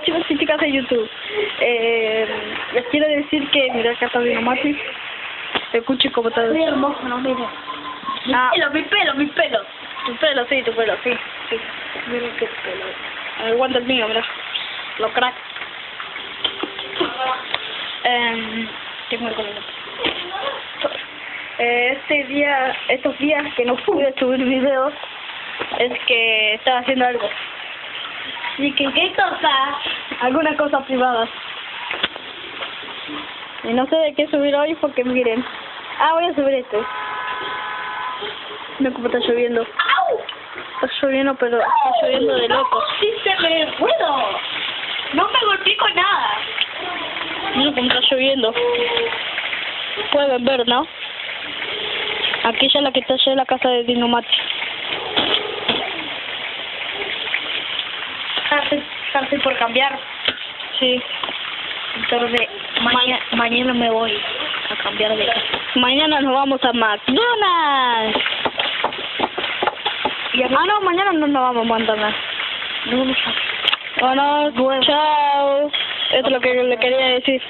chicos y chicas de YouTube. Les quiero decir que mira acá está Dino Mati. Escuche cómo está. Muy hermoso, no mire. Mi pelo. Tu pelo, sí. Sí. Mira qué pelo. Aguanta el mío, mira. Lo crack. Tengo el color. Estos días que no pude subir videos, es que estaba haciendo algo. ¿Y qué cosa? Algunas cosas privadas. Y no sé de qué subir hoy porque miren. Voy a subir esto. No, como está lloviendo. ¡Au! Está lloviendo, pero está lloviendo de loco. Sí se me puedo. No me golpeé con nada. Mira cómo está lloviendo. Pueden ver, ¿no? Aquí ya la que está allá en la casa de Dino Mati. Estoy por cambiar. Sí. Entonces, mañana me voy a cambiar de casa. Mañana nos vamos a McDonald's. No, mañana no nos vamos a McDonald's. No, Bueno, chao. Esto es lo que le quería decir.